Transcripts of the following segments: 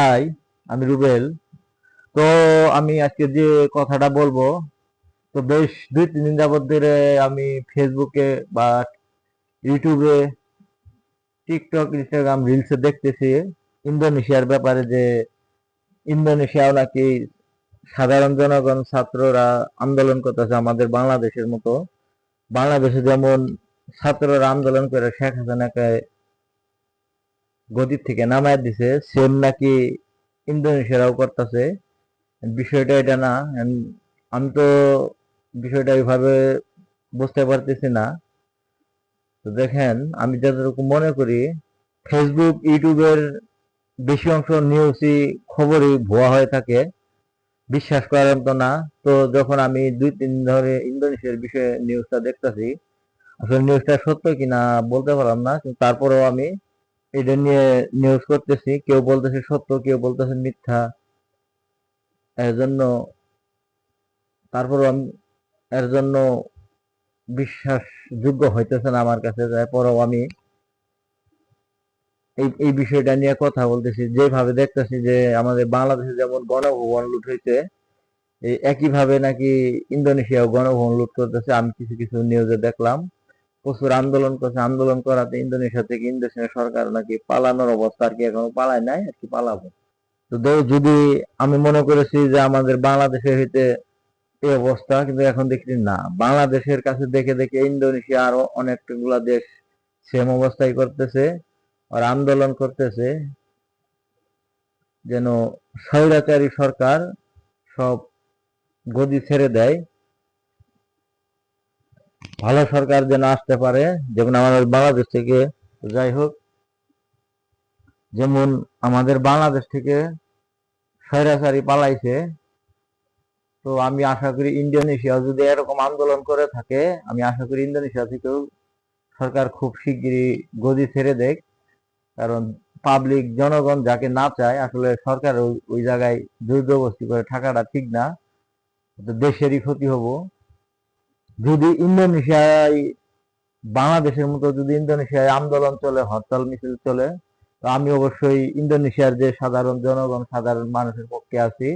High, আমি রুবেল। তো আমি আজকে যে কথাটা বলবো, তো বেশ 2-3 দিন যাবত ধরে আমি ফেসবুকে বা ইউটিউবে, টিকটক, ইনস্টাগ্রাম রিলসে দেখতেছি ইন্দোনেশিয়ার ব্যাপারে, যে ইন্দোনেশিয়াও নাকি সাধারণ জনগণ ছাত্ররা আন্দোলন করতেছে আমাদের বাংলাদেশের মতো। বাংলাদেশে যেমন ছাত্ররা আন্দোলন করে শেখ হাসিনাকে গদির থেকে নামায় দিছে, সেম নাকি ইন্দোনেশিয়ারাও করতেছে। বিষয়টা এটা না। আমি তো বিষয়টা এইভাবে বুঝতে পারতেছি না। তো দেখেন, আমি যতটুকু মনে করি, ফেসবুক ইউটিউবের বেশি অংশ নিউজই, খবরই ভুয়া হয়ে থাকে, বিশ্বাস করার মতো না। তো যখন আমি 2-3 দিন ধরে ইন্দোনেশিয়ার বিষয়ে নিউজটা দেখতেছি, আসলে নিউজটা সত্য কিনা বলতে পারলাম না, কিন্তু তারপরেও আমি এটা নিয়ে নিউজ করতেছি। কেউ বলতেছে সত্য, কেউ বলতেছে মিথ্যা। এর জন্য তারপরও আমি এর জন্য বিশ্বাসযোগ্য হইতেছে না আমার কাছে। তারপরেও আমি এই বিষয়টা নিয়ে কথা বলতেছি। যেভাবে দেখতেছি যে আমাদের বাংলাদেশে যেমন গণভবন লুট হয়েছে, এই একইভাবে নাকি ইন্দোনেশিয়াও গণভবন লুট করতেছে। আমি কিছু কিছু নিউজে দেখলাম প্রচুর আন্দোলন করছে। আন্দোলন করাতে ইন্দোনেশিয়া থেকে ইন্দোনেশিয়া সরকার নাকি পালানোর অবস্থা, আর কি এখনো পালায় নাই, আর কি পালাবো। তো যদি আমি মনে করেছি যে আমাদের বাংলাদেশে হইতে এই অবস্থা, কিন্তু এখন দেখছি না, বাংলাদেশের কাছে দেখে দেখে ইন্দোনেশিয়া আরো অনেকগুলা দেশ সেম অবস্থায় করতেছে আর আন্দোলন করতেছে, যেন স্বৈরাচারী সরকার সব গদি ছেড়ে দেয়, ভালো সরকার যেন আসতে পারে, যেমন আমাদের বাংলাদেশ থেকে। যাই হোক, যেমন আমাদের বাংলাদেশ থেকে স্বৈরাচারী পালাইছে, তো আমি আশা করি ইন্দোনেশিয়া যদি এরকম আন্দোলন করে থাকে, আমি আশা করি ইন্দোনেশিয়া থেকেও সরকার খুব শিগগিরই গদি ছেড়ে দেয়। কারণ পাবলিক, জনগণ যাকে না চায়, আসলে সরকার ওই জায়গায় জোর জবরদস্তি করে থাকাটা ঠিক না। তো দেশেরই ক্ষতি হবো। যদি ইন্দোনেশিয়ায়, বাংলাদেশের মতো যদি ইন্দোনেশিয়ায় আন্দোলন চলে, হরতাল মিছিল চলে, তো আমি অবশ্যই ইন্দোনেশিয়ার যে সাধারণ জনগণ, সাধারণ মানুষের পক্ষে আছি।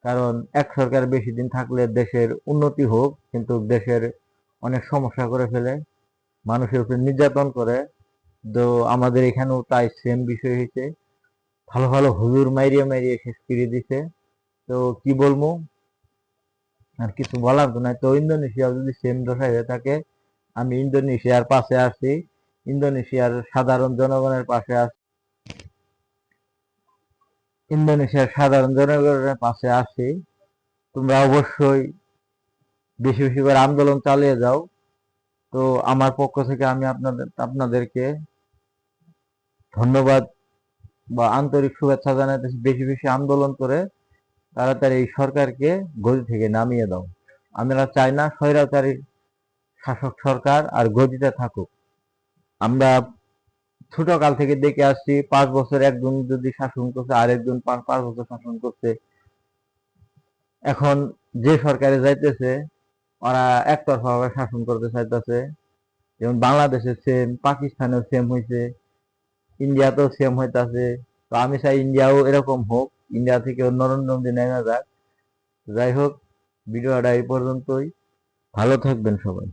কারণ এক সরকার বেশি দিন থাকলে দেশের উন্নতি হোক, কিন্তু দেশের অনেক সমস্যা করে ফেলে, মানুষের উপর নির্যাতন করে। তো আমাদের এখানেও তাই সেম বিষয় হয়েছে। ভালো ভালো হুজুর মাইরিয়ে মাইরিয়ে শেষ করে দিছে। তো কি বলবো, আর কিছু বলার তো নাই। তো ইন্দোনেশিয়া যদি সেম দশায় হয়ে থাকে, আমি ইন্দোনেশিয়ার পাশে আছি, ইন্দোনেশিয়ার সাধারণ জনগণের পাশে আছি, ইন্দোনেশিয়ার সাধারণ জনগণের পাশে আছি। তোমরা অবশ্যই বেশি বেশি করে আন্দোলন চালিয়ে যাও। তো আমার পক্ষ থেকে আমি আপনাদেরকে ধন্যবাদ বা আন্তরিক শুভেচ্ছা জানাতেছি। বেশি বেশি আন্দোলন করে তাড়াতাড়ি এই সরকারকে গদি থেকে নামিয়ে দাও। আমরা চাই না স্বৈরাচারী শাসক সরকার আর গদিতে থাকুক। আমরা ছোট কাল থেকে দেখে আসছি, 5 বছর একজন যদি শাসন করছে, আরেকজন 5 বছর শাসন করছে। এখন যে সরকারে যাইতেছে, ওরা একতরফা ভাবে শাসন করতে চাইতেছে। যেমন বাংলাদেশে সেম, পাকিস্তানেও সেম হয়েছে, ইন্ডিয়াতেও সেম হইতাছে। তো আমি চাই ইন্ডিয়াও এরকম হোক, ইন্ডিয়া থেকে নরেন্দ্র মোদী নেমে যাক। যাই হোক, ভিডিওটা এই পর্যন্তই। ভালো থাকবেন সবাই।